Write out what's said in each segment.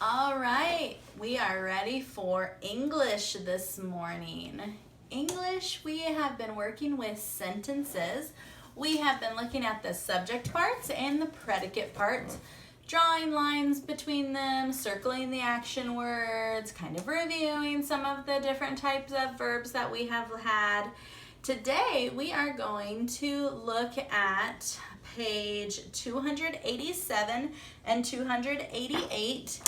All right, we are ready for English this morning. English, we have been working with sentences. We have been looking at the subject parts and the predicate parts, drawing lines between them, circling the action words, kind of reviewing some of the different types of verbs that we have had. Today, we are going to look at page 287 and 288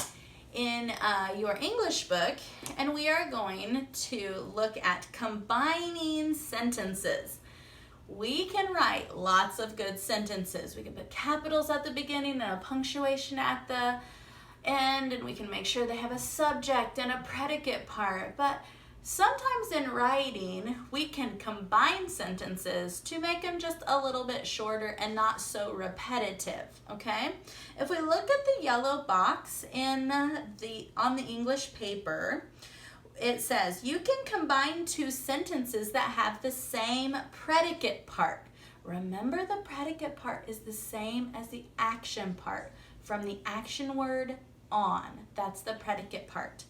in your English book, and we are going to look at combining sentences. We can write lots of good sentences. We can put capitals at the beginning and a punctuation at the end, and we can make sure they have a subject and a predicate part. But sometimes in writing, we can combine sentences to make them just a little bit shorter and not so repetitive, okay? If we look at the yellow box on the English paper, it says, you can combine two sentences that have the same predicate part. Remember, the predicate part is the same as the action part. From the action word on, that's the predicate part.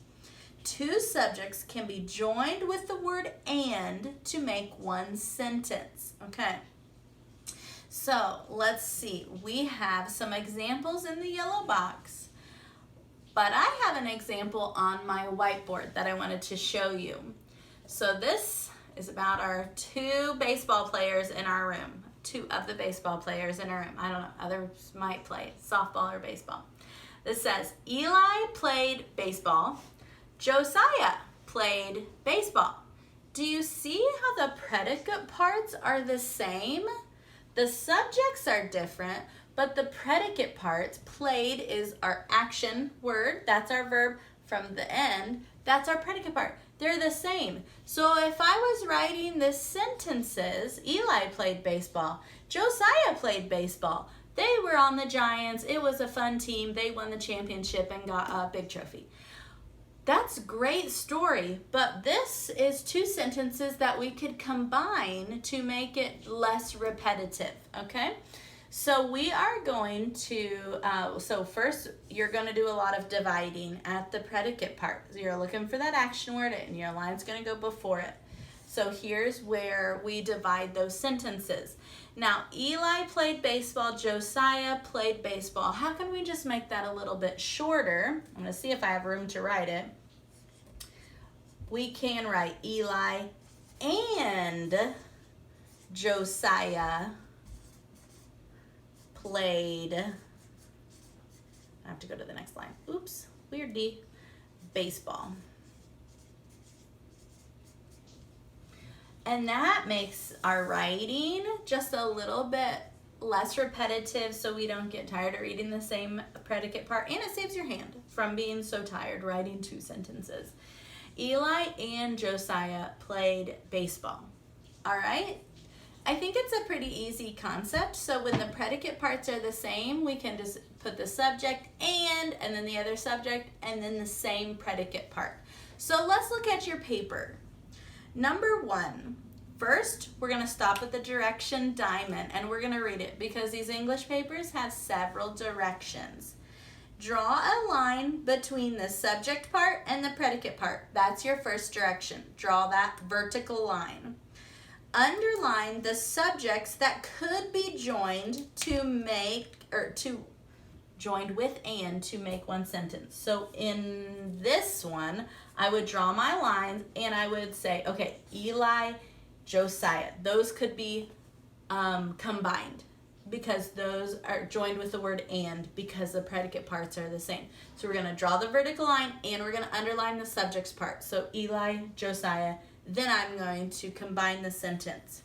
Two subjects can be joined with the word and to make one sentence, okay? So let's see, we have some examples in the yellow box, but I have an example on my whiteboard that I wanted to show you. So this is about our two baseball players in our room, two of the baseball players in our room. I don't know, others might play softball or baseball. This says, Eli played baseball. Josiah played baseball. Do you see how the predicate parts are the same? The subjects are different, but the predicate parts, played is our action word, that's our verb from the end, that's our predicate part. They're the same. So if I was writing the sentences, Eli played baseball, Josiah played baseball, they were on the Giants, it was a fun team, they won the championship and got a big trophy. That's a great story, but this is two sentences that we could combine to make it less repetitive, okay? So we are going to, so first you're going to do a lot of dividing at the predicate part. So you're looking for that action word and your line's going to go before it. So here's where we divide those sentences. Now, Eli played baseball, Josiah played baseball. How can we just make that a little bit shorter? I'm going to see if I have room to write it. We can write Eli and Josiah played, I have to go to the next line. Oops, weird D, baseball. And that makes our writing just a little bit less repetitive so we don't get tired of reading the same predicate part, and it saves your hand from being so tired writing two sentences. Eli and Josiah played baseball. All right? I think it's a pretty easy concept. So when the predicate parts are the same, we can just put the subject and then the other subject, and then the same predicate part. So let's look at your paper. Number one, first we're going to stop at the direction diamond and we're going to read it because these English papers have several directions. Draw a line between the subject part and the predicate part. That's your first direction. Draw that vertical line. Underline the subjects that could be joined to make, or to joined with and to make one sentence. So in this one, I would draw my lines and I would say, okay, Eli, Josiah. Those could be combined, because those are joined with the word and because the predicate parts are the same. So we're going to draw the vertical line and we're going to underline the subject's part. So Eli, Josiah, then I'm going to combine the sentence.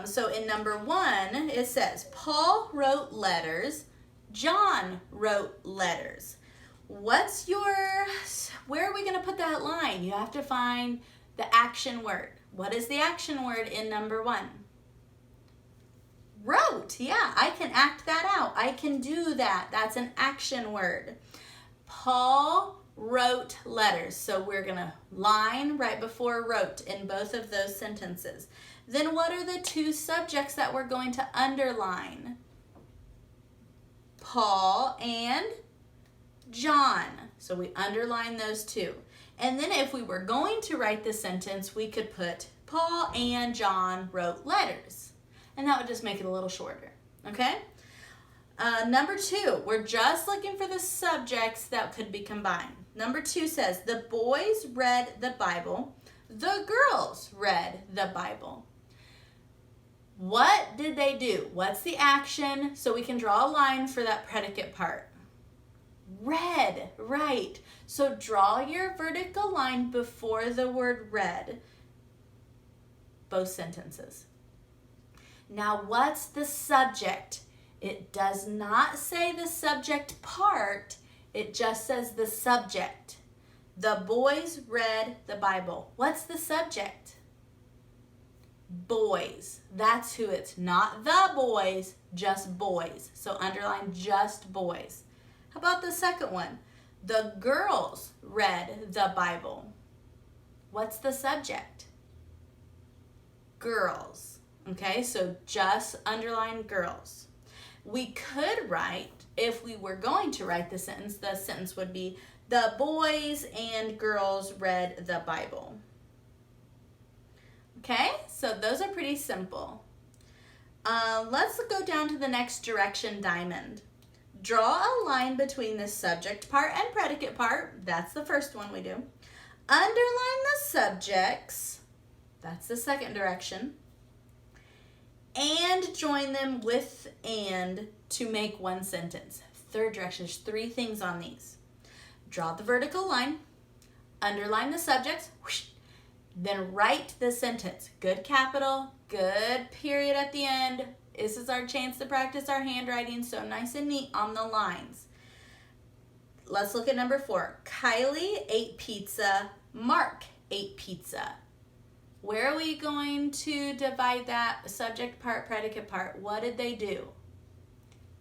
So in number one, it says, Paul wrote letters, John wrote letters. Where are we going to put that line? You have to find the action word. What is the action word in number one? Wrote, yeah, I can act that out. I can do that. That's an action word. Paul wrote letters. So we're going to line right before wrote in both of those sentences. Then what are the two subjects that we're going to underline? Paul and John. So we underline those two. And then if we were going to write the sentence, we could put Paul and John wrote letters. And that would just make it a little shorter, okay? Number 2, we're just looking for the subjects that could be combined. Number 2 says, the boys read the Bible, the girls read the Bible. What did they do? What's the action? So we can draw a line for that predicate part. Read, right. So draw your vertical line before the word read, both sentences. Now, what's the subject? It does not say the subject part, it just says the subject. The boys read the Bible. What's the subject? Boys. That's who it's not the boys, just boys. So underline just boys. How about the second one? The girls read the Bible. What's the subject? Girls. Okay, so just underline girls. We could write, if we were going to write the sentence would be, the boys and girls read the Bible. Okay, so those are pretty simple. Let's go down to the next direction diamond. Draw a line between the subject part and predicate part. That's the first one we do. Underline the subjects. That's the second direction. And join them with and to make one sentence. Third direction, there's 3 things on these. Draw the vertical line, underline the subjects, whoosh, then write the sentence. Good capital, good period at the end. This is our chance to practice our handwriting, so nice and neat on the lines. Let's look at number 4. Kylie ate pizza, Mark ate pizza. Where are we going to divide that subject part, predicate part? What did they do?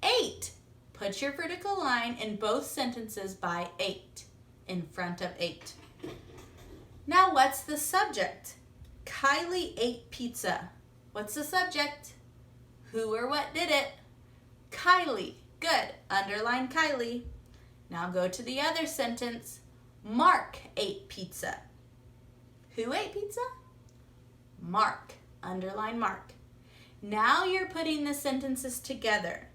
Ate. Put your vertical line in both sentences by 8, in front of 8. Now what's the subject? Kylie ate pizza. What's the subject? Who or what did it? Kylie. Good. Underline Kylie. Now go to the other sentence. Mark ate pizza. Who ate pizza? Mark. Underline Mark. Now you're putting the sentences together.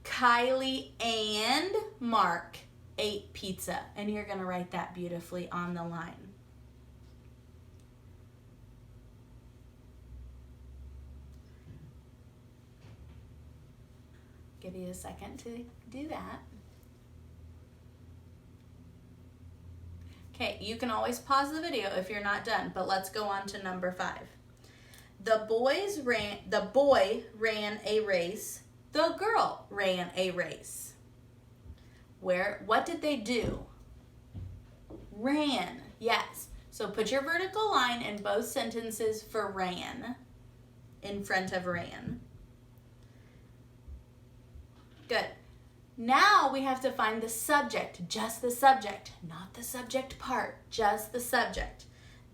Kylie and Mark ate pizza. And you're going to write that beautifully on the line. Give you a second to do that. Okay, you can always pause the video if you're not done, but let's go on to number 5. The boy ran a race. The girl ran a race. What did they do? Ran. Yes. So put your vertical line in both sentences for ran, in front of ran. Good. Now we have to find the subject, just the subject, not the subject part, just the subject.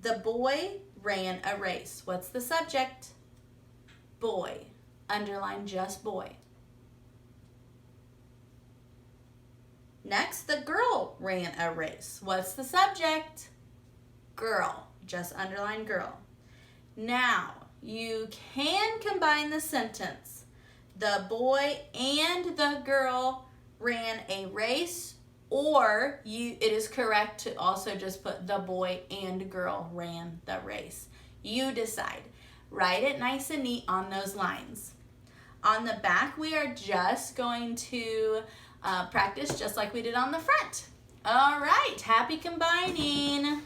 The boy ran a race. What's the subject? Boy. Underline just boy. Next, the girl ran a race. What's the subject? Girl. Just underline girl. Now, you can combine the sentence. The boy and the girl ran a race, or it is correct to also just put the boy and girl ran the race. You decide. Write it nice and neat on those lines. On the back, we are just going to practice just like we did on the front. All right, happy combining.